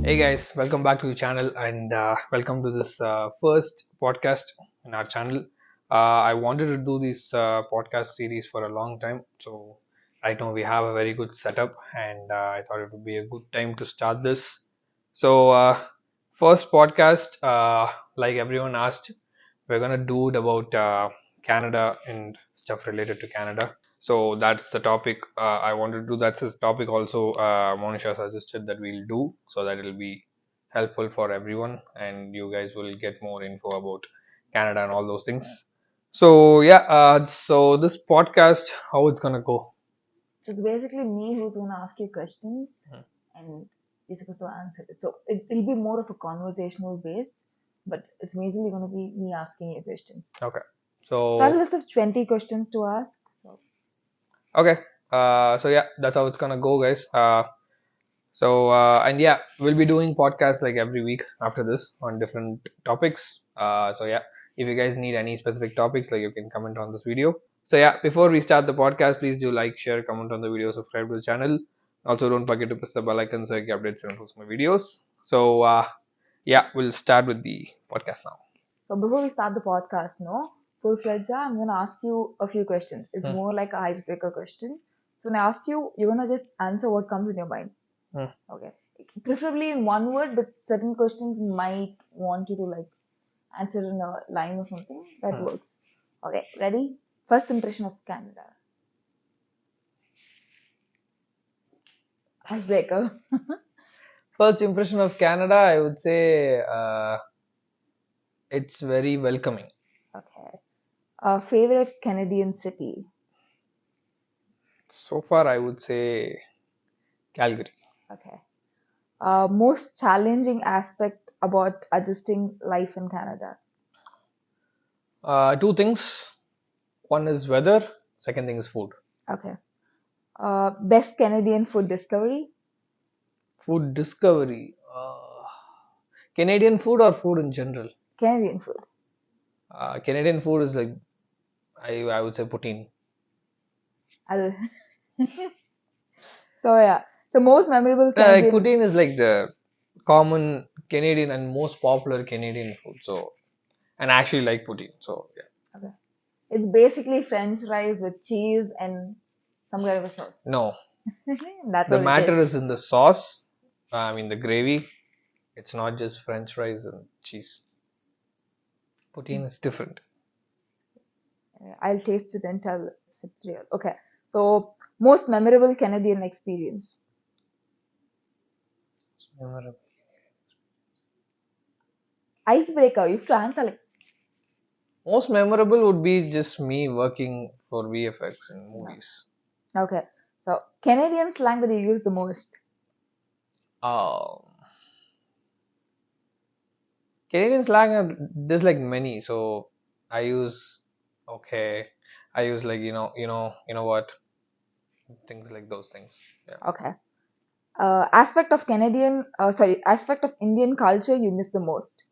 Hey guys, welcome back to the channel and welcome to this first podcast in our channel. I wanted to do this podcast series for a long time, so right now we have a very good setup, and I thought it would be a good time to start this. So, first podcast, like everyone asked, we're gonna do it about Canada and stuff related to Canada. So that's the topic I wanted to do. That's this topic also Monisha suggested that we'll do so that it'll be helpful for everyone and you guys will get more info about Canada and all those things. So yeah, so this podcast, how it's gonna go? So it's basically me who's going to ask you questions Hmm. and you're supposed to answer it. So it'll be more of a conversational based, but it's majorly going to be me asking you questions. Okay. So I have a So list of 20 questions to ask. So okay. So yeah, that's how it's gonna go, guys. And yeah, we'll be doing podcasts like every week after this on different topics. So yeah, if you guys need any specific topics, like you can comment on this video. So yeah, before we start the podcast, please do like, share, comment on the video, subscribe to the channel. Also, don't forget to press the bell icon so you get updates and post my videos. So yeah, we'll start with the podcast now. before we start the podcast, no, full-fledged, I'm going to ask you a few questions. It's Hmm. more like a icebreaker question. So when I ask you, you're going to just answer what comes in your mind. Hmm. Okay. Preferably in one word, but certain questions might want you to like answer in a line or something. That Hmm. works. Okay, ready? First impression of Canada. Icebreaker. First impression of Canada, I would say it's very welcoming. Okay. Favorite Canadian city. So far, I would say Calgary. Okay. Most challenging aspect about adjusting life in Canada. Two things. One is weather. Second thing is food. Okay. Best Canadian food discovery. Food discovery. Canadian food or food in general? Canadian food. Canadian food is like I would say poutine. I'll- so yeah. So most memorable Canadian. Poutine is like the common Canadian and most popular Canadian food. So and I actually like poutine. So yeah. Okay. It's basically French fries with cheese and some kind of a sauce. No, That's the what it is. matter is in the sauce. I mean the gravy. It's not just French fries and cheese. Poutine is different. I'll taste it and tell if it's real. Okay. So, most memorable Canadian experience. Memorable. Icebreaker. You have to answer like, Most memorable would be just me working for VFX in no. movies. Okay. So, Canadian slang that you use the most. Um, Canadian slang, there's like many. So I use okay. I use like you know what things like those things. Yeah. Okay. Aspect of Indian culture you miss the most.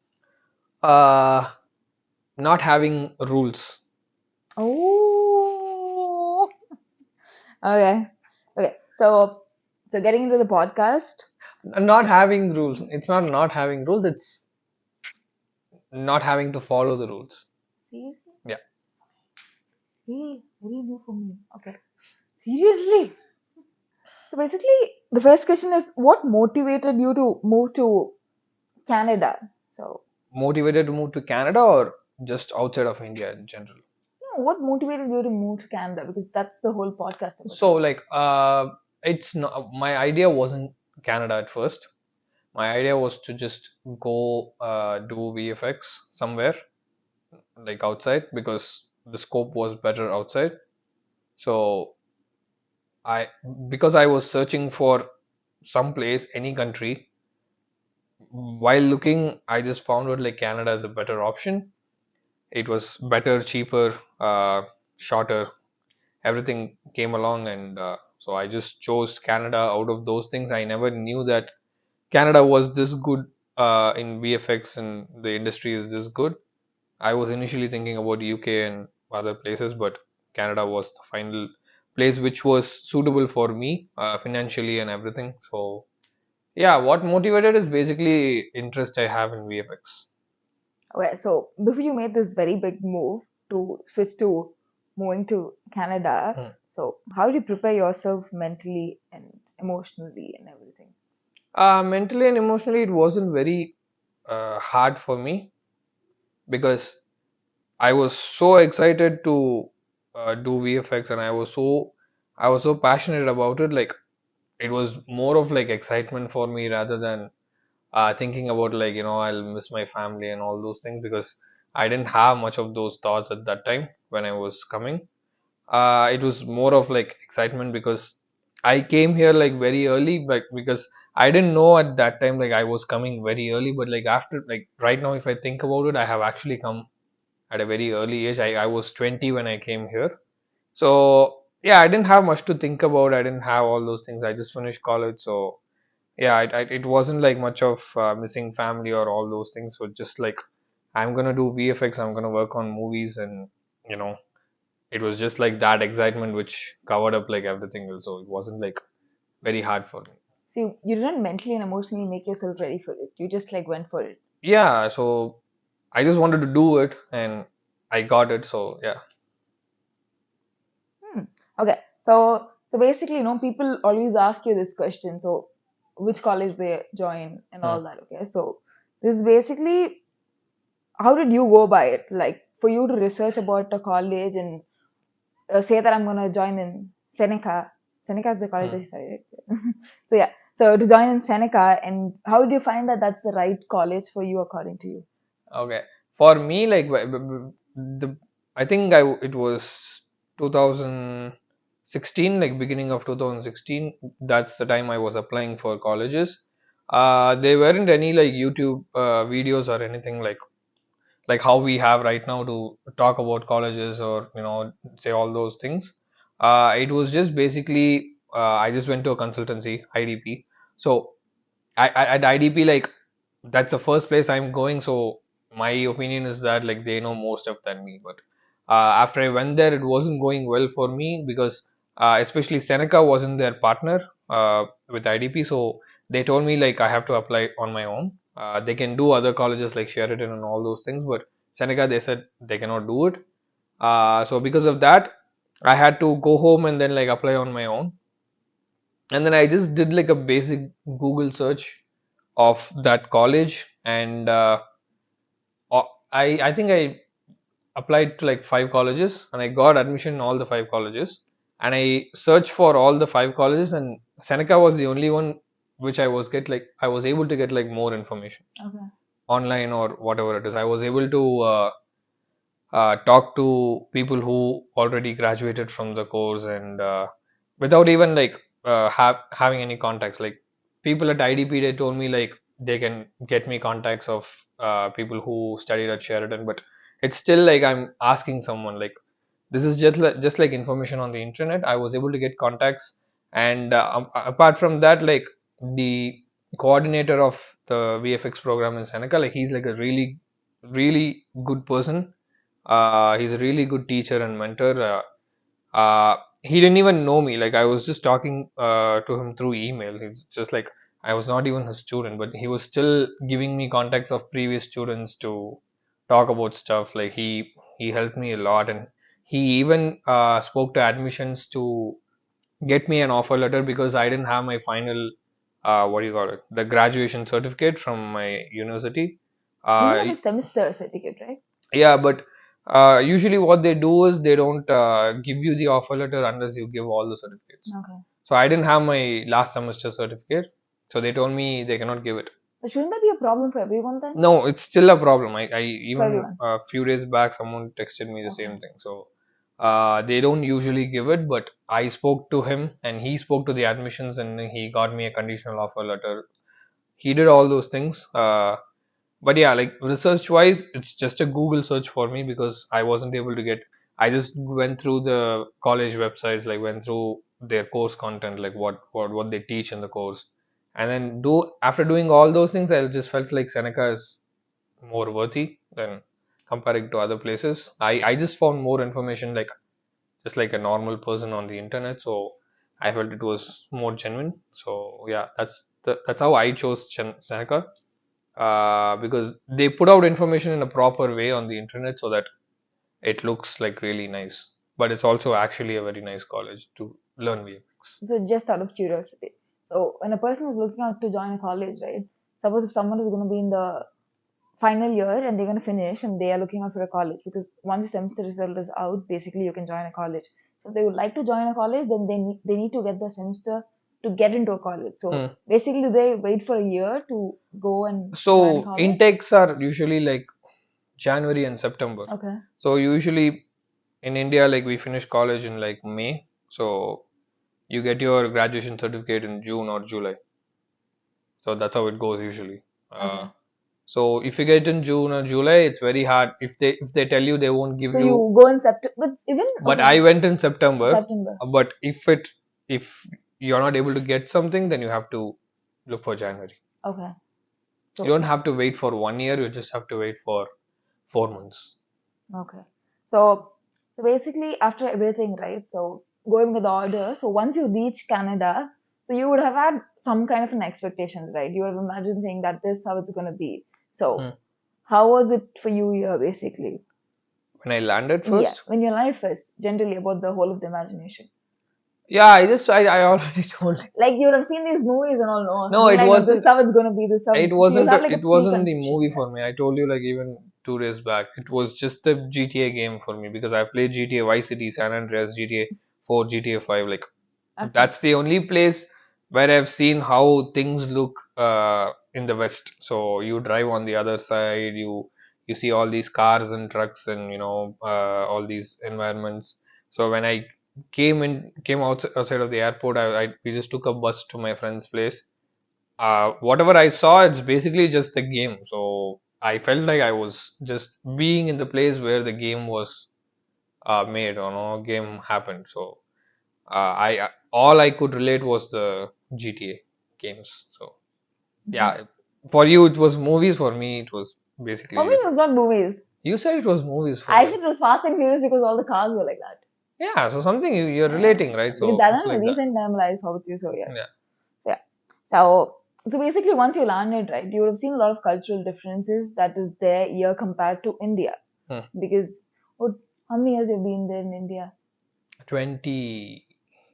Uh, Not having rules. Oh. Okay. Okay. So getting into the podcast. Not having rules. It's not having rules. It's not having to follow the rules. Seriously? Yeah. Hey, very new for me. Okay. Seriously? So basically, the first question is what motivated you to move to Canada? So, Motivated to move to Canada or just outside of India in general. what motivated you to move to Canada? Because that's the whole podcast about. So like it's not my idea wasn't Canada at first. My idea was to just go do VFX somewhere like outside because the scope was better outside. So I because I was searching for some place, any country. While looking, I just found out like Canada is a better option. It was better, cheaper, shorter. Everything came along, and so I just chose Canada out of those things. I never knew that Canada was this good in VFX and the industry is this good. I was initially thinking about UK and other places, but Canada was the final place which was suitable for me financially and everything. So Yeah, what motivated is basically interest I have in VFX. Okay, so before you made this very big move to switch to moving to Canada, Hmm. so how did you prepare yourself mentally and emotionally and everything? Mentally and emotionally, it wasn't very hard for me because I was so excited to do VFX, and I was so passionate about it. Like it was more of like excitement for me rather than thinking about like I'll miss my family and all those things, because I didn't have much of those thoughts at that time when I was coming. It was more of like excitement because I came here like very early, but because I didn't know at that time like I was coming very early, but like after, like right now if I think about it, I have actually come at a very early age. I was 20 when I came here. So yeah, I didn't have much to think about. I didn't have all those things. I just finished college. So yeah, it wasn't like much of missing family or all those things. But just like I'm gonna do VFX, I'm gonna work on movies, and you know, it was just like that excitement which covered up like everything else. So it wasn't like very hard for me. So you didn't mentally and emotionally make yourself ready for it. You just like went for it. Yeah, so I just wanted to do it, and I got it. So yeah. Hmm. Okay, so basically, people always ask you this question. So, which college they join and Hmm. all that. Okay, so this is basically how did you go by it? Like for you to research about a college and say that I'm gonna join in Seneca. Seneca is the college Hmm. I studied. So yeah, so to join in Seneca, and how did you find that that's the right college for you according to you? Okay. For me, like the I think I it was 2016, like beginning of 2016. That's the time I was applying for colleges. There weren't any like YouTube videos or anything like how we have right now to talk about colleges or say all those things. It was just basically I just went to a consultancy, IDP. So at IDP, like that's the first place I'm going. So my opinion is that like they know more stuff than me. But after I went there, it wasn't going well for me because especially Seneca wasn't their partner with IDP. So they told me like I have to apply on my own. They can do other colleges like Sheridan and all those things, but Seneca they said they cannot do it. So because of that, I had to go home and then like apply on my own. And then I just did like a basic Google search of that college, and I think I applied to like five colleges, and I got admission in all the five colleges, and I searched for all the five colleges, and Seneca was the only one which I was able to get like more information Okay. online or whatever it is. I was able to talk to people who already graduated from the course, and without even like having any contacts, like people at IDP they told me like they can get me contacts of people who studied at Sheridan, but it's still like I'm asking someone. Like this is just like information on the internet. I was able to get contacts, and apart from that, like the coordinator of the VFX program in Seneca, like he's like a really good person. He's a really good teacher and mentor. He didn't even know me. Like I was just talking to him through email. He's just like I was not even his student, but he was still giving me contacts of previous students to talk about stuff. Like he helped me a lot, and he even spoke to admissions to get me an offer letter because I didn't have my final what do you call it, the graduation certificate from my university. So you have Uh, a semester certificate, right? yeah, but usually what they do is they don't give you the offer letter unless you give all the certificates. Okay. So I didn't have my last semester certificate, so they told me they cannot give it. But shouldn't that be a problem for everyone then? No, it's still a problem. I For even everyone. a few days back someone texted me the Okay. same thing. So they don't usually give it, but I spoke to him and he spoke to the admissions and he got me a conditional offer letter. He did all those things. But yeah, like research wise, it's just a Google search for me because I wasn't able to get. I just went through the college websites, like went through their course content, like what they teach in the course, and then do after doing all those things, I just felt like Seneca is more worthy than comparing to other places. I just found more information like just like a normal person on the internet, so I felt it was more genuine. So yeah, that's how I chose Seneca, because they put out information in a proper way on the internet so that it looks like really nice. But it's also actually a very nice college to learn VFX. So just out of curiosity. So when a person is looking out to join a college, right? Suppose if someone is going to be in the final year and they're going to finish and they are looking out for a college, because once the semester result is out, basically you can join a college. So if they would like to join a college, then they need to get the semester to get into a college. So Hmm. basically, do they wait for a year to go and join a So college? intakes are usually like January and September. Okay. So usually in India, like we finish college in like May. So you get your graduation certificate in June or July. So that's how it goes usually. Okay. So if you get in June or July, it's very hard. If they tell you they won't give So you, you go in September, but even but okay, so I went in September. September. But if you're not able to get something, then you have to look for January. Okay. You So don't have to wait for 1 year. You just have to wait for 4 months. okay. So so basically, after everything, right? So going with the order. So once you reach Canada, so you would have had some kind of an expectations, right? You would have imagined saying that this is how it's gonna be. So Hmm. how was it for you here, basically? When I landed Yeah, first, when you learned first, generally about the whole of the imagination. yeah, I already told you. Like you would have seen these movies and all, no, No, being it like, no, this is wasn't. how it's gonna be. This is how. It So you'll wasn't. have like a It wasn't the preconception. movie Yeah. for me. I told you like even 2 days back. It was just the GTA game for me because I played GTA Vice City, San Andreas, GTA 4, GTA 5. Like Okay. that's the only place where I've seen how things look in the West. So you drive on the other side, you see all these cars and trucks and all these environments. So when I came outside of the airport, we just took a bus to my friend's place. Whatever I saw, it's basically just a game. So I felt like I was just being in the place where the game was made, or no game happened. So I all I could relate was the GTA games. So Mhm. yeah, for you it was movies. For me, it was For me, basically. it was not movies. You said it was movies for I you. said it was Fast and Furious because all the cars were like that. Yeah, so something you're Yeah, relating, right? because So that's it's a like that. recent time I saw with you. So yeah, Yeah. so yeah, so basically, once you landed, right, you would have seen a lot of cultural differences that is there here compared to India. Hmm. Because what, how many years you've been there in India? 20,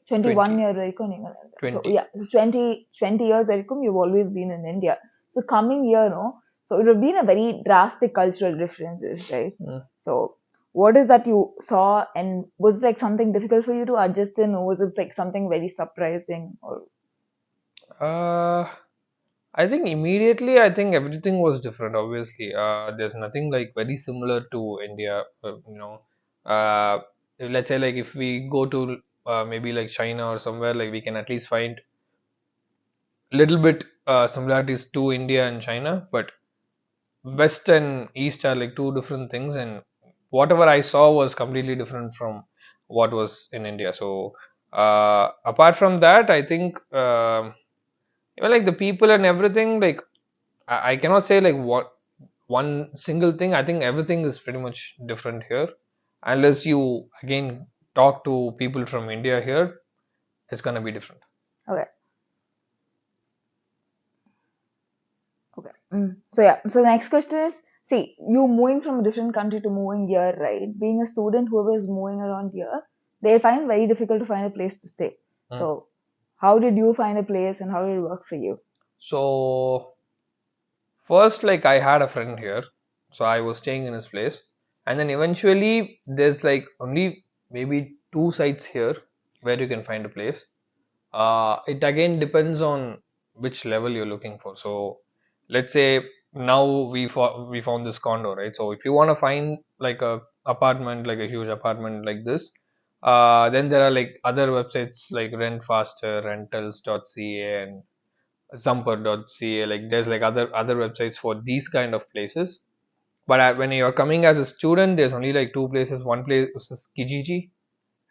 21 20, year varaikkum neenga irundha. So 20. yeah, so 20 years varaikkum you've always been in India. So coming here, no, so it would have been a very drastic cultural differences, right? Hmm. So what is that you saw, and was it like something difficult for you to adjust in, or was it like something very surprising? Or Uh, I think immediately, I think everything was different. Obviously, there's nothing like very similar to India. Let's say like if we go to maybe like China or somewhere, like we can at least find little bit similarities to India and China, but West and East are like two different things, and whatever I saw was completely different from what was in India. So apart from that, I think even like the people and everything, like I cannot say like what one single thing. I think everything is pretty much different here, unless you again talk to people from India here, it's gonna be different. okay, okay. So yeah, so the next question is, see, you moving from a different country to moving here, right? Being a student, whoever is moving around here, they find it very difficult to find a place to stay. Mm. So how did you find a place, and how did it work for you? So first, like I had a friend here, so I was staying in his place, and then eventually there's like only maybe two sites here where you can find a place. It again depends on which level you're looking for. So let's say now we found this condo, right? So if you want to find like a apartment, like a huge apartment like this, then there are like other websites like Rent Faster, Rentals.ca, and Zumper.ca. Like there's like other websites for these kind of places. But when you're coming as a student, there's only like two places. One place is Kijiji,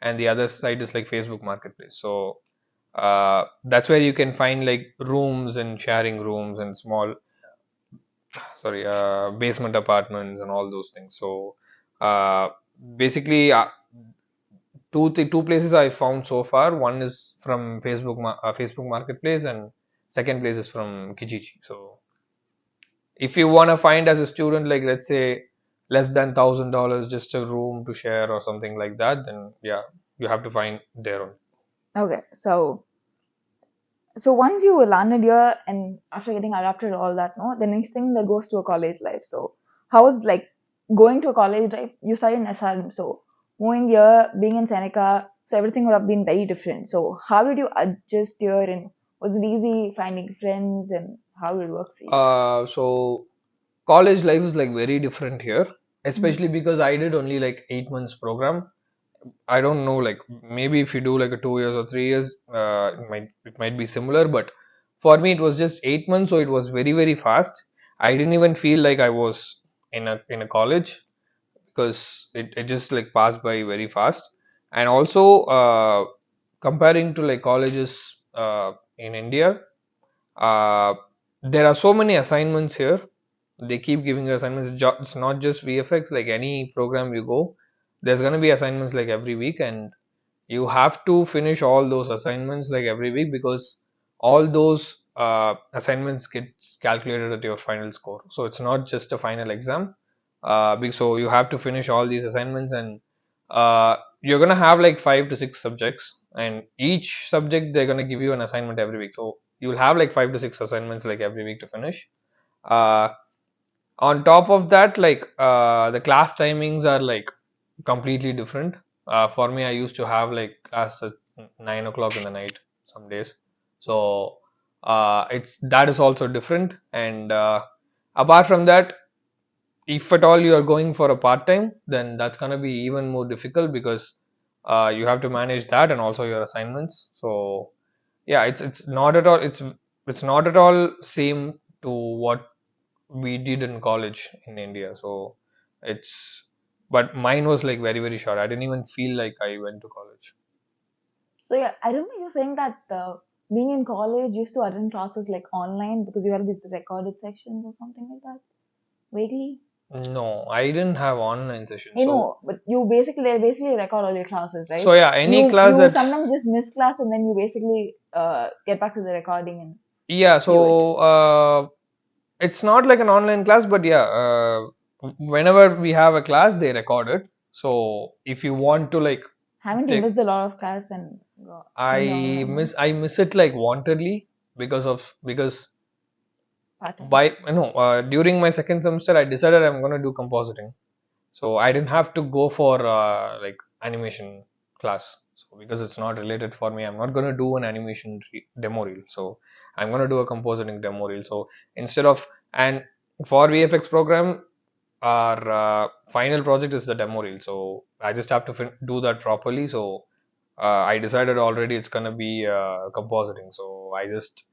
and the other side is like Facebook Marketplace. So that's where you can find like rooms and sharing rooms and small, sorry, basement apartments and all those things. So uh, basically, two places I found so far. One is from Facebook Marketplace, and second place is from Kijiji. So if you want to find as a student, like let's say less than $1,000, just a room to share or something like that, then yeah, you have to find their own. Okay, so once you landed here and after getting adapted all that, no, the next thing that goes to a college life. So how was like going to a college life? You studied in SRM, so moving here, being in Seneca, so everything would have been very different. So how did you adjust here, and was it easy finding friends, and how did it work for you? So college life is like very different here, Mm. especially because I did only like 8 months program. I don't know, like maybe if you do like a 2 years or 3 years, it might be similar, but for me it was just 8 months, so it was very very fast. I didn't even feel like I was in a college because it just like passed by very fast. And also comparing to like colleges in India, uh, there are so many assignments here. They keep giving you assignments. It's not just VFX, like any program you go, there's gonna be assignments like every week, and you have to finish all those assignments like every week because all those assignments gets calculated at your final score. So it's not just a final exam. So you have to finish all these assignments, and you're gonna have like 5 to 6 subjects, and each subject they're gonna give you an assignment every week. So you'll have like 5 to 6 assignments like every week to finish. Uh, on top of that, like the class timings are like completely different. For me, I used to have like class at 9 o'clock in the night some days. So it's that is also different. And apart from that, if at all you are going for a part time, then that's gonna be even more difficult because you have to manage that and also your assignments. So yeah, it's not at all it's not at all same to what we did in college in India. So it's but mine was like very very short. I didn't even feel like I went to college. So yeah, I remember you saying that being in college, you used to attend classes like online because you had these recorded sections or something like that. Vaguely. No, I didn't have online sessions. You So know, but you basically record all your classes, right? so yeah, any class You that sometimes just miss class and then you basically get back to the recording and yeah. view it. So it's not like an online class, but yeah, whenever we have a class, they record it. So if you want to like Haven't you take missed a lot of class and seen the online one I miss it like wantedly because part time? by no during my second semester I decided I'm gonna do compositing. So I didn't have to go for like animation class. So because it's not related for me, I'm not gonna do an demo reel. So I'm gonna do a compositing demo reel. So instead of and for VFX program, our final project is the demo reel. So I just have to do that properly. So I decided already it's gonna be compositing. So I just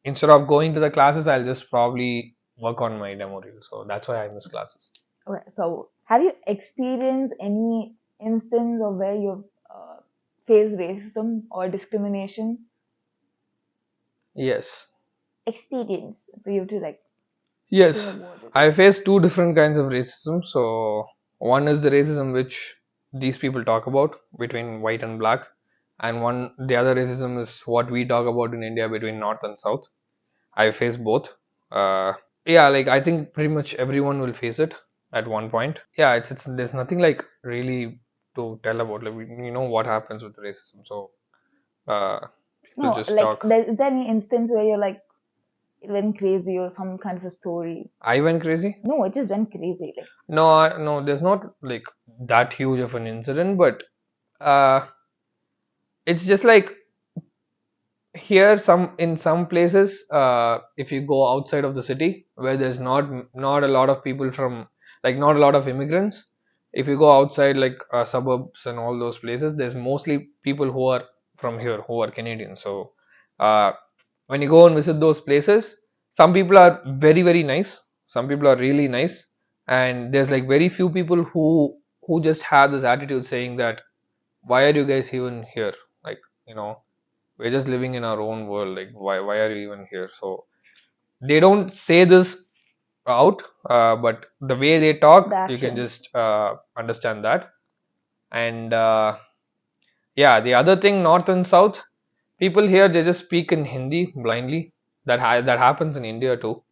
instead of going to the classes, I'll just probably work on my demo reel. So that's why I miss classes. Okay, so have you experienced any instance of where you've faced racism or discrimination? Yes. Experience. So you have to like share Yes, what it I is. face two different kinds of racism. So, one is the racism which these people talk about between white and black, and the other racism is what we talk about in India between north and south. I face both. Uh, yeah, like I think pretty much everyone will face it at one point. Yeah, it's there's nothing like really to tell about. Like you know what happens with racism. So, people No, just like talk. is there any instance where you're like it went crazy or some kind of a story? I went crazy. No, it just went crazy. Like No, no, there's not like that huge of an incident, but uh, it's just like here in some places if you go outside of the city where there's not a lot of people from like not a lot of immigrants. If you go outside like suburbs and all those places, there's mostly people who are from here who are Canadian. So uh, when you go and visit those places, some people are very very nice, some people are really nice, and there's like very few people who just have this attitude saying that why are you guys even here, like you know, we're just living in our own world, like why are you even here? So they don't say this out, but the way they the talk you can actions. just understand that. And yeah, the other thing, north and south, people here they just speak in Hindi blindly. that happens in India too.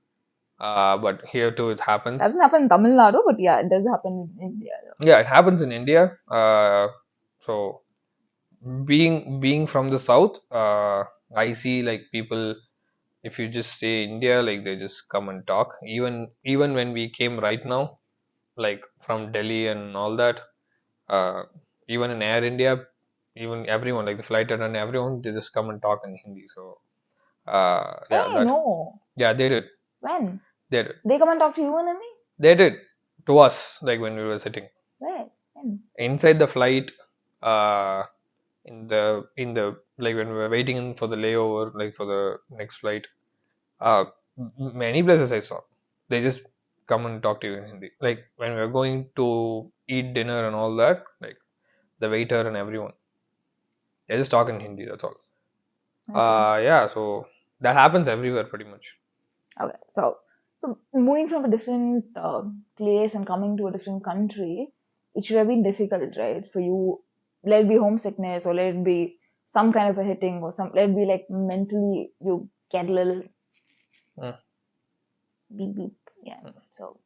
But here too it It happens. doesn't happen in Tamil Nadu, but yeah, it does happen in India. Yeah, it happens in India. So being from the south, I see like people. If you just say India, like they just come and talk. Even when we came right now, like from Delhi and all that, uh, even in Air India, even everyone like the flight attendant, everyone they just come and talk in Hindi. So yeah, Hey, that no. yeah they did, When? they did, They come and talk to you and me? they did to us like when we were sitting Where? When? inside the flight, uh, in the like when we were waiting for the layover, like for the next flight. Uh, Many places I saw, they just come and talk to you in Hindi. Like when we were going to eat dinner and all that, like the waiter and everyone, they just talk in Hindi. That's all. Okay. Yeah, so that happens everywhere pretty much. Okay. So moving from a different place and coming to a different country, it should have been difficult, right? For you, let it be homesickness or let it be some kind of a hitting or some, let it be like mentally you get a little Mm. beep beep. Yeah. So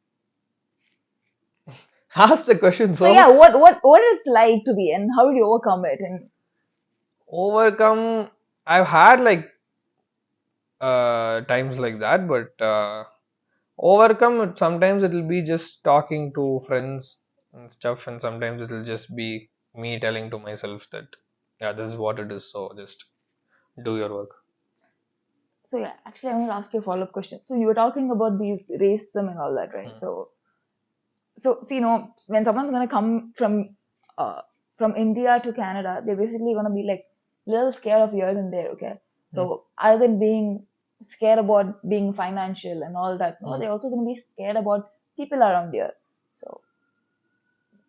Ask the question. so yeah, So what it's like to be and how did you overcome it? And overcome. I've had like times like that, but overcome it. Sometimes it'll be just talking to friends and stuff, and sometimes it'll just be me telling to myself that yeah, this is what it is. So just do your work. so yeah, actually I want to ask you a follow-up question. So you were talking about these racism and all that, right? Mm. So see, when someone's gonna come uh, from India to Canada, they're basically gonna be like little scared of here and there, okay? Mm. So other than being scared about being financial and all that, no, Mm. they're also gonna be scared about people around here. So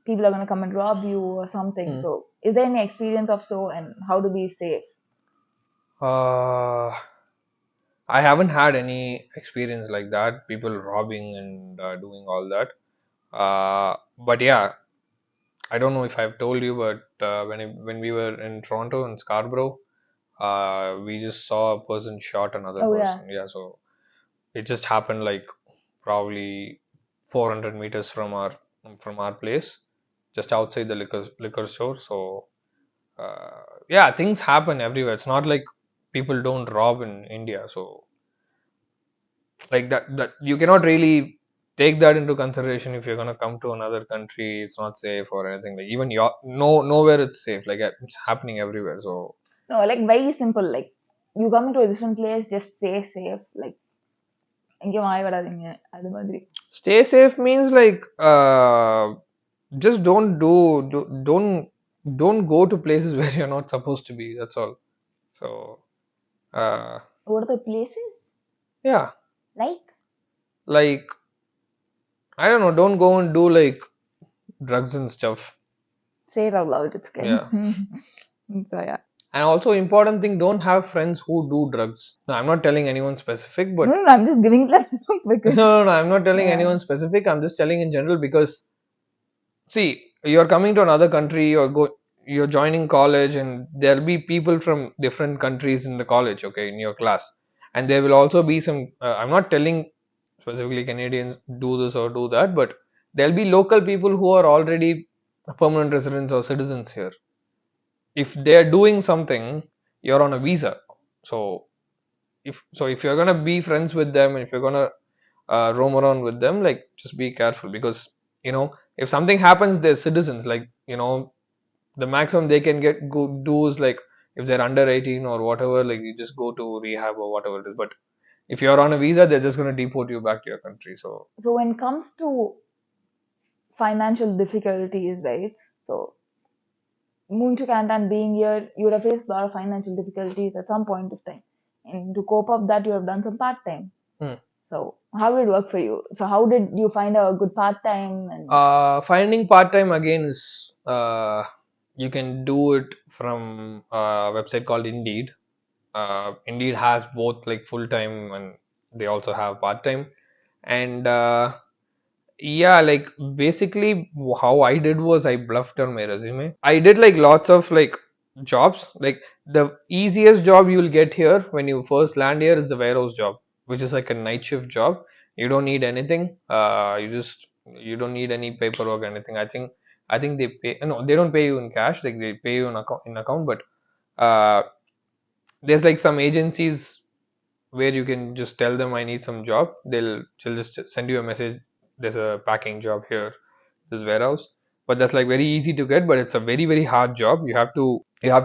people are gonna come and rob you or something. Mm. So is there any experience of so and how to be safe? Uh, I haven't had any experience like that. People robbing and doing all that. But yeah, I don't know if I've told you, but when we were in Toronto and Scarborough, we just saw a person shot another Oh yeah. person. Yeah, so it just happened like probably 400 meters from our place, just outside the liquor store. So yeah, things happen everywhere. It's not like people don't rob in India. So like that you cannot really take that into consideration if you're gonna come to another country. It's not safe or anything. Like even your no nowhere it's safe. Like it's happening everywhere. So No, like very simple. Like you come into a different place, just stay safe. Like எங்கேயும் வாய விடாதீங்க அது மாதிரி. stay safe means like just don't go to places where you're not supposed to be. That's all. So uh What are the places? yeah, Like like I don't know, don't go and do like drugs and stuff. say it out loud. It's okay. Yeah. So yeah. And also important thing, don't have friends who do drugs. No, I'm not telling anyone specific, No, but no, no, I'm just giving that because no, I'm not telling yeah. anyone specific. I'm just telling in general because see, you're coming to another country, you're joining college, and there'll be people from different countries in the college, okay, in your class, and there will also be some. I'm not telling specifically Canadians do this or do that, but there'll be local people who are already permanent residents or citizens here. If they're doing something, you're on a visa, so if you're gonna be friends with them and if you're gonna roam around with them, like just be careful because if something happens, they're citizens. Like the maximum they can go do is like if they're under 18 or whatever, like you just go to rehab or whatever it is. But if you're on a visa, they're just gonna deport you back to your country. So So when it comes to financial difficulties, right? So moving to Canada and being here, you would have faced a lot of financial difficulties at some point of time. And to cope up that, you have done some part time. hmm. So how did it work for you? So how did you find a good part time and Finding part time again is you can do it from a website called Indeed. Indeed has both like full time and they also have part time. And yeah, like basically how I did was I bluffed on my resume. I did like lots of like jobs. Like the easiest job you will get here when you first land here is the warehouse job, which is like a night shift job. You don't need anything. You don't need any paperwork or anything. I think they pay. No, they don't pay you in cash. Like they pay you in account. But uh, there's like some agencies where you can just tell them I need some job. They'll just send you a message. There's a packing job here, this warehouse. But that's like very easy to get. But it's a very very hard job. You have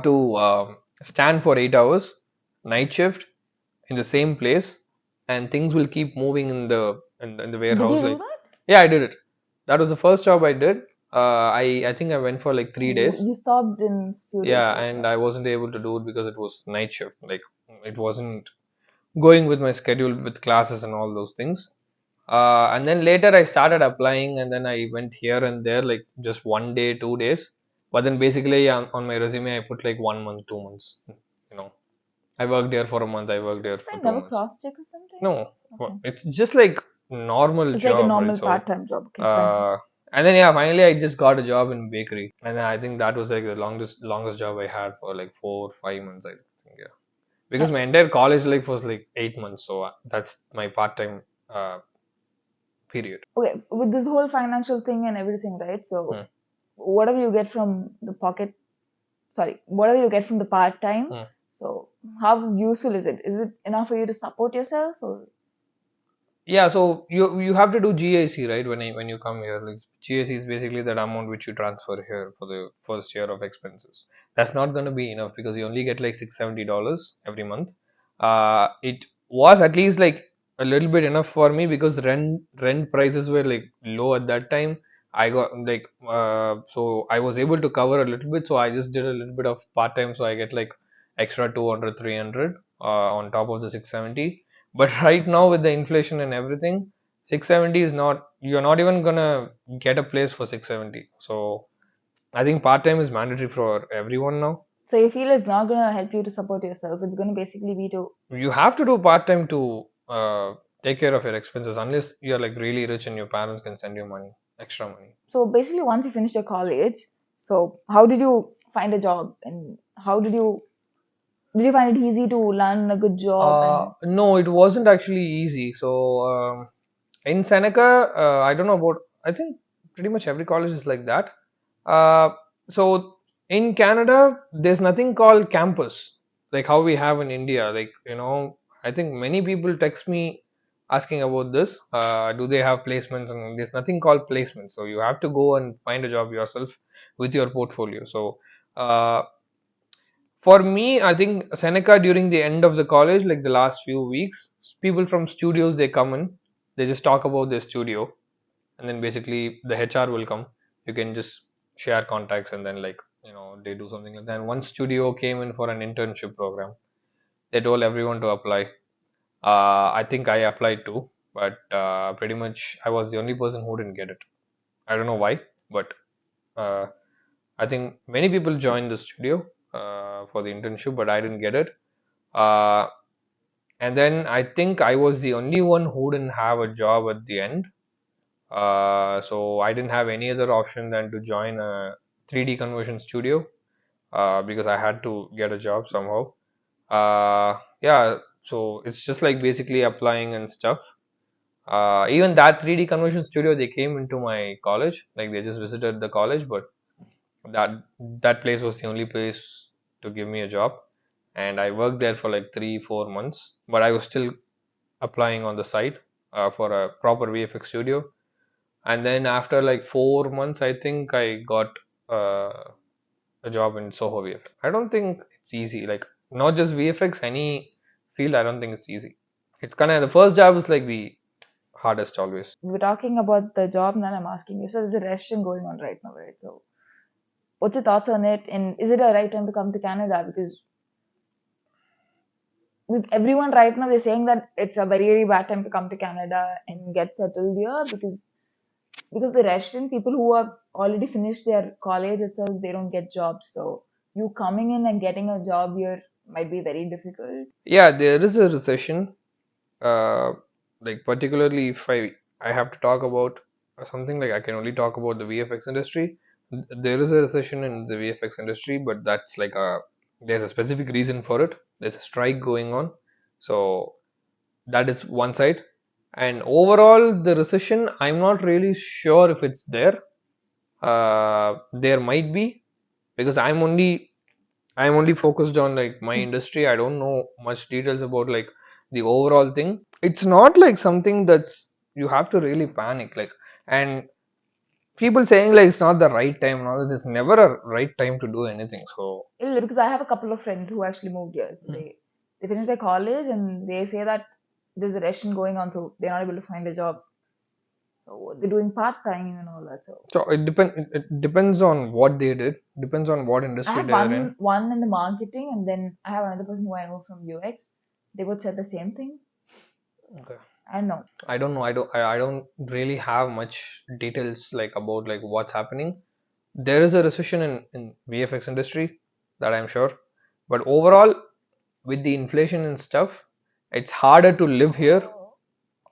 to stand for 8 hours, night shift in the same place, and things will keep moving in the Did warehouse. you do Like, that? yeah, I did it. That was the first job I did. I think I went for like 3 days. You stopped in few days, Yeah, right? and I wasn't able to do it because it was night shift. Like it wasn't going with my schedule with classes and all those things. And then later I started applying, and then I went here and there, like just 1 day, 2 days. But then basically on my resume I put like 1 month, 2 months. You know, I worked there for a month. I worked So there this for friend two never months. cross check or something? No, Okay. it's just like normal It's like a job, right? normal So, part-time job. Okay, fine. uh, and then yeah, finally I just got a job in bakery, and then I think that was like the longest job I had for like 4 5 months. I think, yeah, Uh, because my entire college life was like 8 months, so that's my part-time uh, period. okay, with this whole financial thing and everything, right? So Hmm. whatever you get from the pocket, sorry, whatever you get from the part-time, Hmm. so how useful is it? Is it enough for you to support yourself or? Yeah, so you have to do GIC, right? When you come here, like GIC is basically that amount which you transfer here for the first year of expenses. That's not going to be enough because you only get like $670 every month. It was at least like a little bit enough for me because rent prices were like low at that time. I got like so I was able to cover a little bit, so I just did a little bit of part time, so I get like extra 200 300 on top of the 670. But right now with the inflation and everything, 670 is not, you're not even gonna get a place for 670. So I think part time is mandatory for everyone now. So you feel it's not gonna help you to support yourself. It's gonna basically be to. You have to do part time to take care of your expenses unless you're like really rich and your parents can send you money, extra money. So basically, once you finish your college, so how did you find a job and how did you find it easy to land a good job and No, it wasn't actually easy. So in Seneca, I don't know about, I think pretty much every college is like that. Uh, so in Canada, there's nothing called campus, like how we have in India. Like, I think many people text me asking about this. Do they have placements? And there's nothing called placements. So you have to go and find a job yourself with your portfolio. So uh, for me, I think Seneca during the end of the college, like the last few weeks, people from studios they come in, they just talk about their studio, and then basically the HR will come. You can just share contacts, and then like they do something like that. And one studio came in for an internship program. They told everyone to apply. I think I applied too, but pretty much I was the only person who didn't get it. I don't know why, but uh, I think many people joined the studio for the internship, but I didn't get it. Uh, and then I think I was the only one who didn't have a job at the end. So I didn't have any other option than to join a 3D conversion studio because I had to get a job somehow. Yeah, so it's just like basically applying and stuff. Even that 3D conversion studio, they came into my college, like they just visited the college, but that that place was the only place to give me a job, and I worked there for like 3 4 months, but I was still applying on the side for a proper VFX studio. And then after like 4 months I think I got uh, a job in Soho VFX. I don't think it's easy, like not just VFX, any field. I don't think it's easy. It's kind of, the first job is like the hardest always. we're talking about the job and I'm asking you. So there's a recession going on right now, right? So what's your thoughts on it? And is it a right time to come to Canada? Because everyone right now they're saying that it's a very, very bad time to come to Canada and get settled here because the Russian people who are already finished their college itself, they don't get jobs. So you coming in and getting a job here might be very difficult. Yeah, there is a recession. uh, like particularly if I have to talk about something, like I can only talk about the VFX industry. There is a recession in the VFX industry, but that's like a there's a specific reason for it. There's a strike going on, so that is one side. And overall, the recession, I'm not really sure if it's there. There might be, because I'm only focused on like my industry. I don't know much details about like the overall thing. It's not like something that's you have to really panic like. And people saying like it's not the right time and all that, there's never a right time to do anything. So Because I have a couple of friends who actually moved here. So they finish their college and they say that there's a recession going on, so they're not able to find a job. So they're doing part time and all that. So so it depends on what they did, depends on what I industry have they're in. one in the marketing, and then I have another person who I know from UX. They both said the same thing. Okay. I know. I don't know. I don't really have much details like about like what's happening. There is a recession in VFX industry, that I'm sure. But overall, with the inflation and stuff, it's harder to live here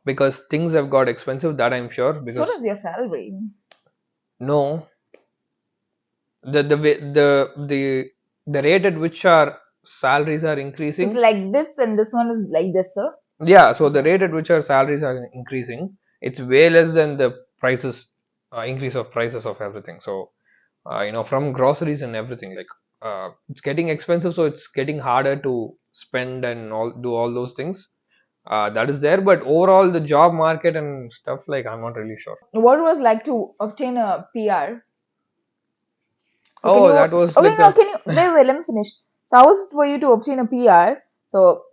because things have got expensive, that I'm sure. So Because does your salary. no, the rate at which our salaries are So it's increasing. like this, and this one is like this, sir. Yeah, so the rate at which our salaries are increasing, it's way less than the prices increase of prices of everything. So from groceries and everything, like it's getting expensive, so it's getting harder to spend and all do all those things. That is there, but overall the job market and stuff, like I'm not really sure. What it was like to obtain a PR? So can Oh, you? that was Okay, like no, a can you? Wait, let me finish. So how was it for you to obtain a PR? So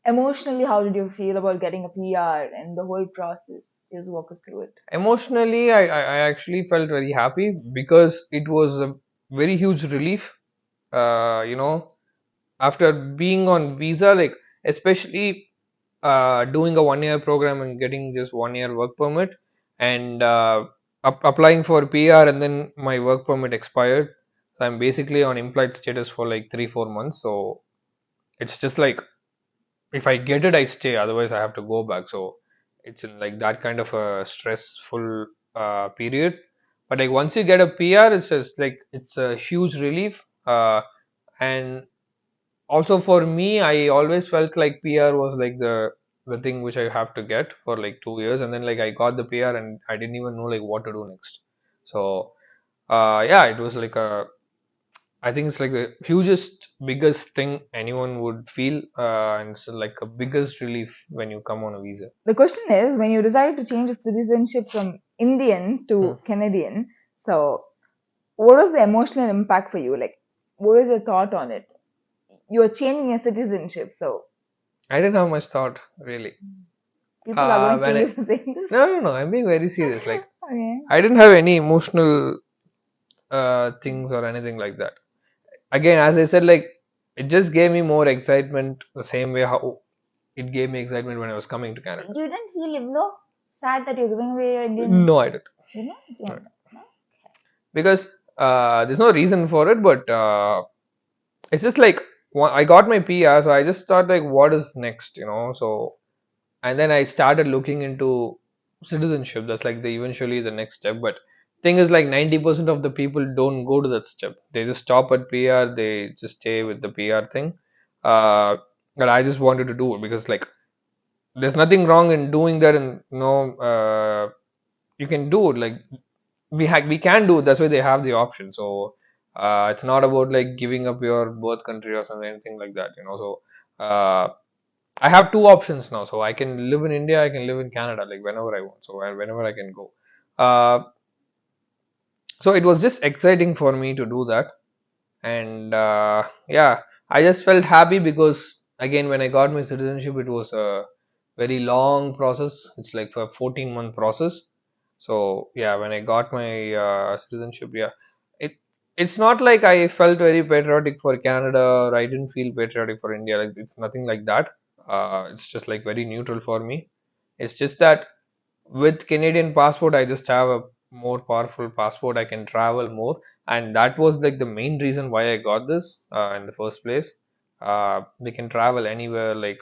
emotionally, how did you feel about getting a PR and the whole process? Just walk us through it. emotionally, I actually felt very happy because it was a very huge relief. After being on visa, like especially doing a 1 year program and getting just 1 year work permit, and applying for PR, and then my work permit expired. So I'm basically on implied status for like 3 4 months. So it's just like if I get it, I stay. Otherwise, I have to go back. So it's in like that kind of a stressful period. But like once you get a PR, it's just like it's a huge relief. And also for me, I always felt like PR was like the thing which I have to get for like 2 years, and then like I got the PR and I didn't even know like what to do next. So yeah, it was like a I think it's like the hugest, biggest thing anyone would feel, and it's like a biggest relief when you come on a visa. The question is, when you decided to change your citizenship from Indian Hmm. to Canadian, so what was the emotional impact for you? Like, what is your thought on it? You are changing your citizenship, so I didn't have much thought really. people are going to When kill I you for saying this. no no no, I'm being very serious. Like Okay. I didn't have any emotional things or anything like that. Again, as I said, like it just gave me more excitement the same way how it gave me excitement when I was coming to Canada. You didn't feel, sad that you're giving away your Indian, No, I didn't. you don't, no? Because there's no reason for it, but it's just like I got my PR, so I just thought like, what is next, So and then I started looking into citizenship. That's like the eventually the next step. But thing is like 90% of the people don't go to that step. They just stop at PR. They just stay with the PR thing. But I just wanted to do it because like there's nothing wrong in doing that, and you can do it. Like we can do it. That's why they have the option. So it's not about like giving up your birth country or something, anything like that. So I have two options now. So I can live in India, I can live in Canada, like whenever I want. So whenever I can go. Uh, so it was just exciting for me to do that, and yeah, I just felt happy because again, when I got my citizenship, it was a very long process. It's like a 14-month process. So yeah, when I got my citizenship, yeah, it it's not like I felt very patriotic for Canada, or I didn't feel patriotic for India. Like it's nothing like that. It's just like very neutral for me. It's just that with Canadian passport, I just have a more powerful passport. I can travel more, and that was like the main reason why I got this in the first place. We can travel anywhere, like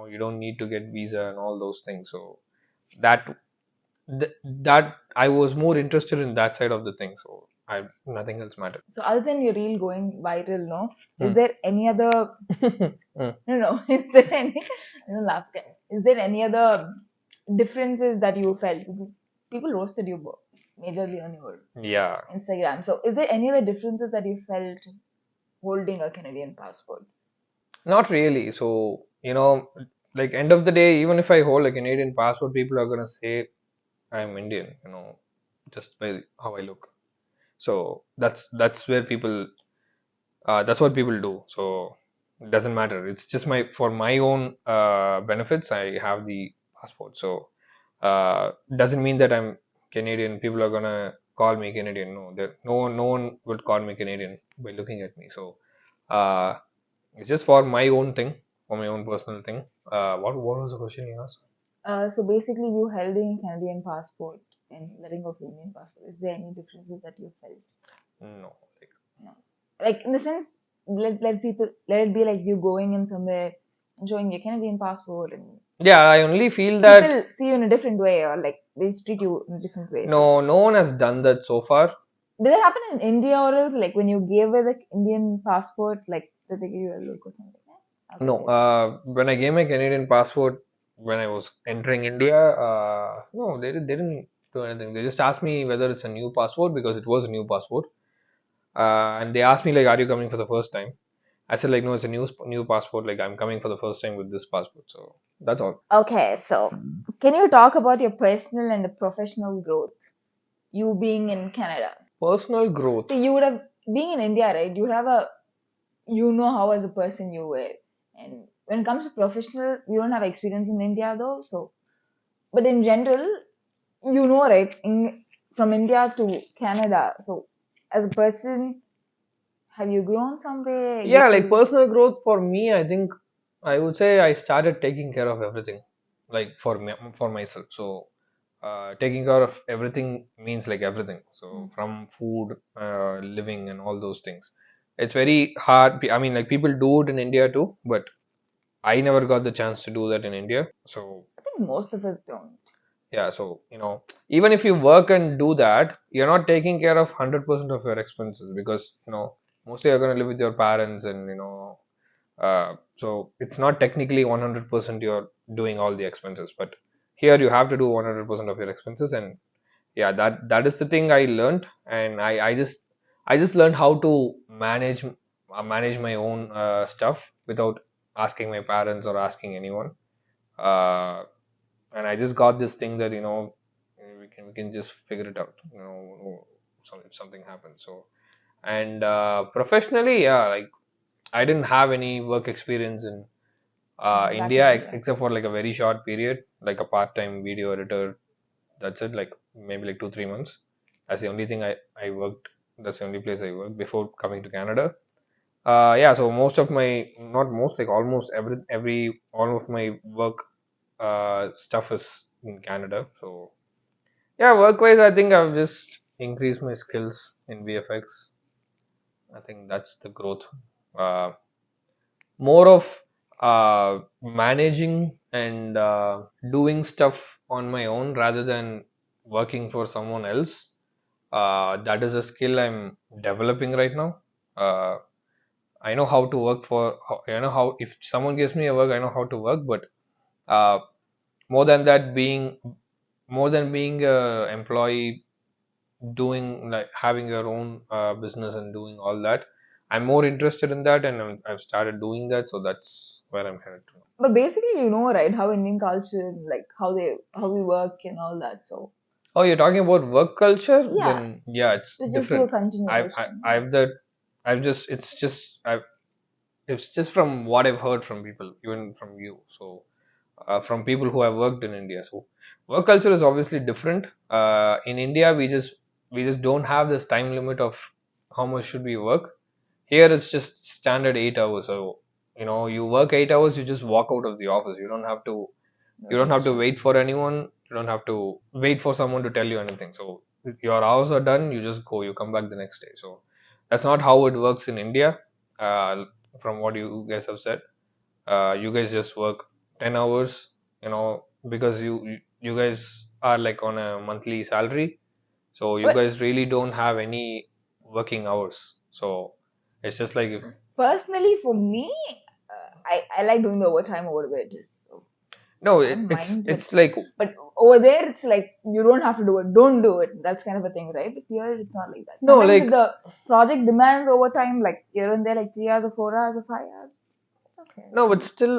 you don't need to get visa and all those things. So that that I was more interested in that side of the thing. So Nothing else matters. So other than your reel going viral, no, is Hmm. there any other Hmm. no, is there any no laughter? Is there any other differences that you felt? People roasted you majorly on your Yeah, Instagram. So is there any other differences that you felt holding a Canadian passport? not really. So, like end of the day, even if I hold a Canadian passport, people are gonna say I'm Indian, just by how I look. So that's where people that's what people do. So it doesn't matter. It's just my for my own benefits. I have the passport. So doesn't mean that I'm Canadian. People are gonna call me Canadian. No, no one would call me Canadian by looking at me. So uh, it's just for my own thing, for my own personal thing. What was the question you asked? So basically, you held in Canadian passport and letting go of Indian passport. Is there any differences that you felt? No, like No. Like in the sense, let it be like you going in somewhere and showing your Canadian passport and yeah, I only feel that people see you in a different way or like they treat you in a different way, so to no, say. no one has done that so far. Did that happen in India or else like when you gave away the Indian passport, like did they give you a look or something? Yeah? Okay, No, when I gave my Canadian passport when I was entering India, no, they didn't do anything. They just asked me whether it's a new passport because it was a new passport. And they asked me like, "Are you coming for the first time?" I said like, "No, it's a new passport. Like I'm coming for the first time with this passport." So that's all. okay, so can you talk about your personal and professional growth? You being in Canada. Personal So growth. you would have being in India, right? You would have a you know how as a person you were. And when it comes to professional, you don't have experience in India though. So, but in general, you know, right? From India to Canada. So, as a person, have you grown somewhere? You Yeah, like feel personal growth for me, I think I would say I started taking care of everything, like for me, for myself. So, taking care of everything means like everything. So, from food, living, and all those things. It's very hard. I mean, like people do it in India too, but I never got the chance to do that in India. So, I think most of us don't. yeah, so even if you work and do that, you're not taking care of 100% of your expenses because mostly you're going to live with your parents and so it's not technically 100% you're doing all the expenses, but here you have to do 100% of your expenses, and yeah, that is the thing I learned, and I just learned how to manage my own stuff without asking my parents or asking anyone. Uh, and I just got this thing that we can just figure it out, if something happens. So and professionally, yeah, like I didn't have any work experience in Back in India India. except for like a very short period, like a part-time video editor. That's it, like maybe like 2 3 months. That's the only thing I worked. That's the only place I worked before coming to Canada. Yeah, so most of my, not most, like almost every all of my work stuff is in Canada. So yeah, work-wise, I think I've just increased my skills in VFX. I think that's the growth. Uh, More of managing and doing stuff on my own rather than working for someone else. That is a skill I'm developing right now. Uh, I know how to work I know how, if someone gives me a work, I know how to work, but uh, more than that, more than being a employee, doing like having your own business and doing all that, I'm more interested in that, and I've started doing that, so that's where I'm headed to. But basically, you know, right, how Indian culture, like how we work and all that. So, Oh, you're talking about work culture? yeah, Then yeah, it's to just do a different. continued I've I, question. I've that I've just it's just from what I've heard from people, even from you. So from people who have worked in India. So work culture is obviously different. In India, we just don't have this time limit of how much should we work. Here it's just standard 8 hours. So you work 8 hours, you just walk out of the office. You don't have to Rotation. wait for anyone. You don't have to wait for someone to tell you anything. So your hours are done, you just go, you come back the next day. So that's not how it works in India. Uh, from what you guys have said, you guys just work 10 hours, because you guys are like on a monthly salary. So you But guys really don't have any. working hours. So it's just like Personally, for me, I like doing the overtime over where it is. So no, I don't mind it's it. like But over there, it's like you don't have to do it. Don't do it. That's kind of a thing, right? But here, it's not like that. no, Sometimes if like the project demands overtime, like here and there, like 3 hours or 4 hours or 5 hours, it's okay. no, but still,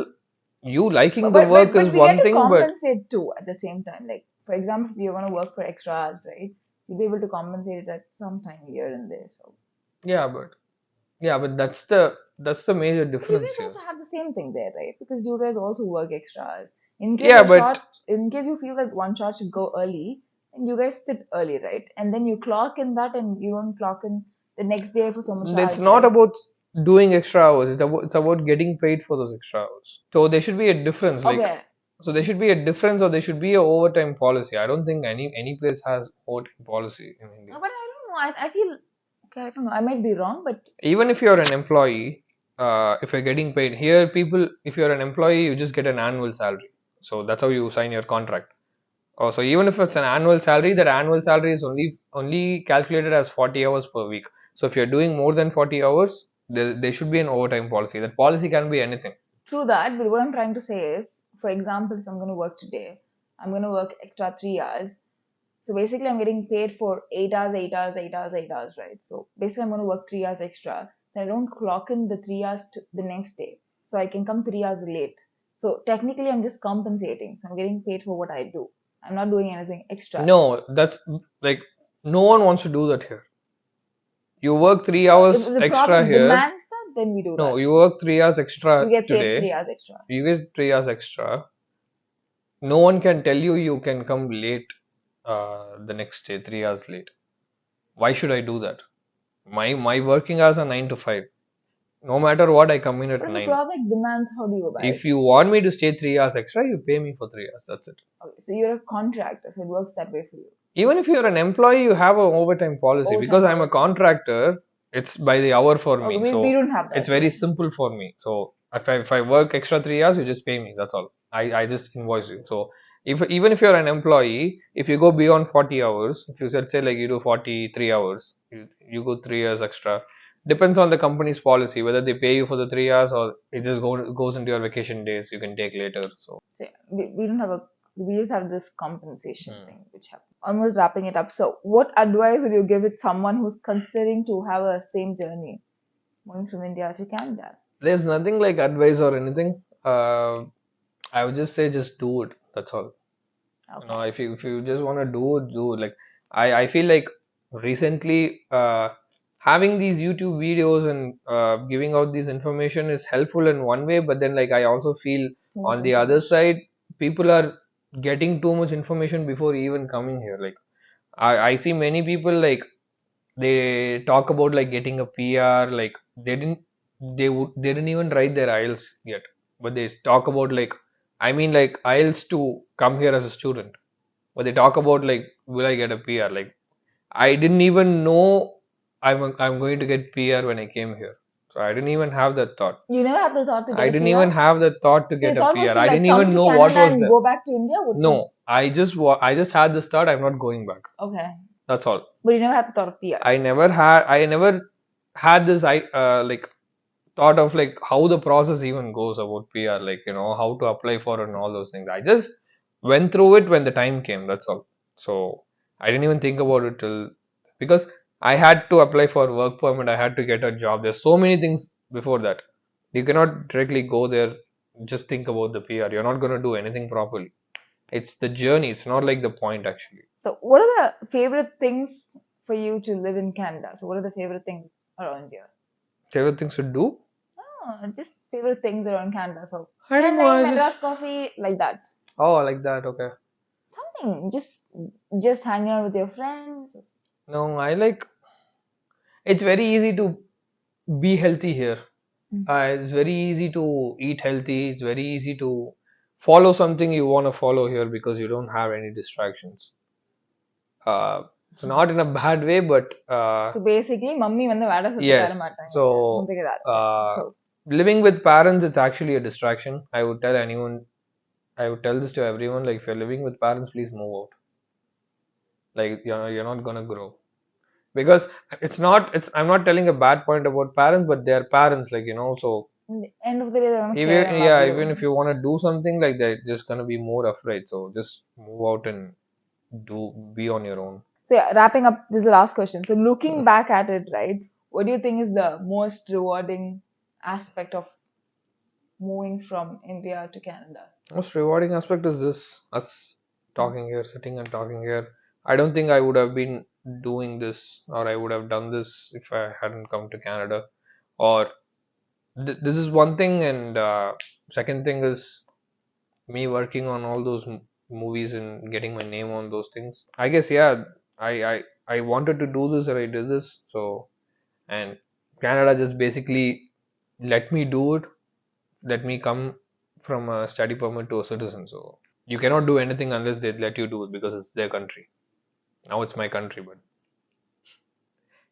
you liking But the but but, work but is we get one to thing, but compensate too at the same time. Like for example, if you're going to work for extra hours, right? You'll be able to compensate it at some time here and there. So, yeah, but that's the major but you difference guys here. also have the same thing there, right? Because you guys also work extra hours. In case Yeah, a but shot, in case you feel that one shot should go early, and you guys sit early, right? And then you clock in that, and you don't clock in the next day for so much it's hours, not right? about doing extra hours. It's about getting paid for those extra hours. So there should be a difference. Like Okay. so there should be a difference, or there should be a overtime policy. I don't think any place has overtime policy in India. But I don't know. I feel okay. I don't know. I might be wrong, but Even if you're an employee, if you're getting paid here, people, if you're an employee, you just get an annual salary. So that's how you sign your contract. So even if it's an annual salary, that annual salary is only calculated as 40 hours per week. So if you're doing more than 40 hours, there should be an overtime policy. That policy can be anything. true that. But what I'm trying to say is, for example, if I'm going to work today, I'm going to work extra 3 hours. So basically, I'm getting paid for 8 hours, 8 hours, 8 hours, 8 hours, right? So basically, I'm going to work 3 hours extra. Then I don't clock in the 3 hours to the next day. So I can come 3 hours late. So technically, I'm just compensating. So I'm getting paid for what I do. I'm not doing anything extra. No, that's like no one wants to do that here. You work three If hours the extra project here. demands that, then we do No, that. you work 3 hours We extra get paid today. 3 hours extra. You get 3 hours extra. No one can tell you can come late the next day, 3 hours late. Why should I do that? My working hours are 9 to 5. No matter what, I come in But at if the 9. project demands, how do you abide? If you want me to stay 3 hours extra, you pay me for 3 hours. That's it. Okay, so you're a contractor, so it works that way for you. Even if you're an employee, you have an overtime policy. Because Overtime I'm a policy. contractor, it's by the hour for Okay, me. we So don't have it's that very here. simple for me. So if I work extra 3 hours, you just pay me. That's all. I just invoice you. So if even if you're an employee, if you go beyond 40 hours, if you said say like you do 43 hours, you go 3 hours extra. Depends on the company's policy whether they pay you for the 3 hours or it just goes into your vacation days you can take later. So So yeah, we don't have a we just have this compensation hmm. thing which happens. Almost wrapping it up. So what advice would you give it someone who's considering to have a same journey, moving from India to Canada? There's nothing like advice or anything. I would just say just do it. That's all. Okay. If you just want to do it, do it. Like I feel like recently having these YouTube videos and giving out this information is helpful in one way, but then like I also feel Too much on the other information. side people are getting too much information before even coming here. Like I see many people like they talk about like getting a PR, like they didn't even write their IELTS yet, but they talk about like I mean like IELTS to come here as a student, but they talk about like will I get a PR? Like I didn't even know I'm going to get PR when I came here, so I didn't even have that thought. You never had the thought to I get a didn't even PR? have the thought to So your get a thought was PR. to I like didn't come even to know what Canada was and there. go back to India? What No, was I just had this thought. I'm not going back. okay. That's all. But you never had the thought of PR. I never had this like thought of like how the process even goes about PR, like how to apply for and all those things. I just went through it when the time came. That's all. So I didn't even think about it till because I had to apply for work permit. I had to get a job. There's so many things before that. You cannot directly go there. Just think about the PR. You're not gonna do anything properly. It's the journey. It's not like the point actually. So what are the favorite things for you to live in Canada? So what are the favorite things around here? Favorite things to do? Just favorite things around Canada. So I don't know. Chennai, I Madras just coffee, like that. like that. Okay. Something. Just hanging out with your friends. No, I like. It's very easy to be healthy here. Mm. It's very easy to eat healthy. It's very easy to follow something you want to follow here because you don't have any distractions. So not in a bad way, but So basically, mummy வந்து வடை சுட்டு தர yes. மாட்டாங்க. So Something like that. Yeah. uh, Cool. living with parents, it's actually a distraction. I would tell anyone. I would tell this to everyone. Like if you're living with parents, please move out. Like you're not gonna grow. because it's I'm not telling a bad point about parents, but they're parents, like, so In the end of the day, they're gonna care even, and love yeah, you. even if you want to do something, like, they're just gonna be more afraid, so just move out and be on your own. So yeah, wrapping up, this is the last question. So looking back at it, right, what do you think is the most rewarding aspect of moving from India to Canada? Most rewarding aspect is this, us Mm. talking here, sitting and talking here. I don't think I would have been doing this, or I would have done this if I hadn't come to Canada. Or this is one thing, and second thing is me working on all those movies and getting my name on those things. I guess, yeah, I wanted to do this and I did this. So, and Canada just basically let me do it, let me come from a study permit to a citizen. So you cannot do anything unless they let you do it, because it's their country. Now it's my country, but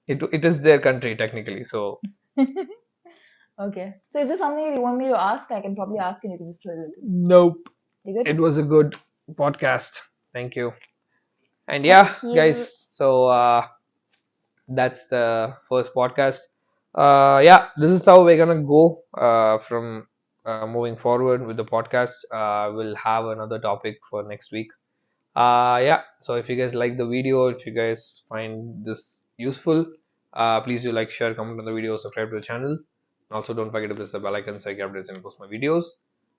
it is their country technically. So Okay. So is there something that you want me to ask? I can probably ask and you can just drill it in. nope. You good? It was a good podcast. Thank you. And yeah, Thank you. guys. So that's the first podcast. Yeah, this is how we're gonna go from moving forward with the podcast. We'll have another topic for next week. Yeah, so if you guys like the video, if you guys find this useful, please do like, share, comment on the video, subscribe to the channel. Also, don't forget to press the bell icon so I get updates and post my videos.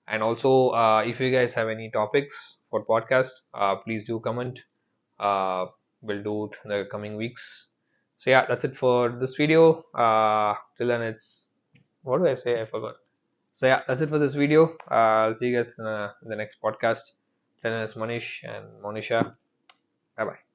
And also, if you guys have any topics for podcast, please do comment. uh, we'll do it in the coming weeks. So yeah, that's it for this video. Till then, it's, what do I say, I forgot. So yeah, that's it for this video. I'll see you guys in the next podcast. Till then, it's Manish and Monisha. Bye bye.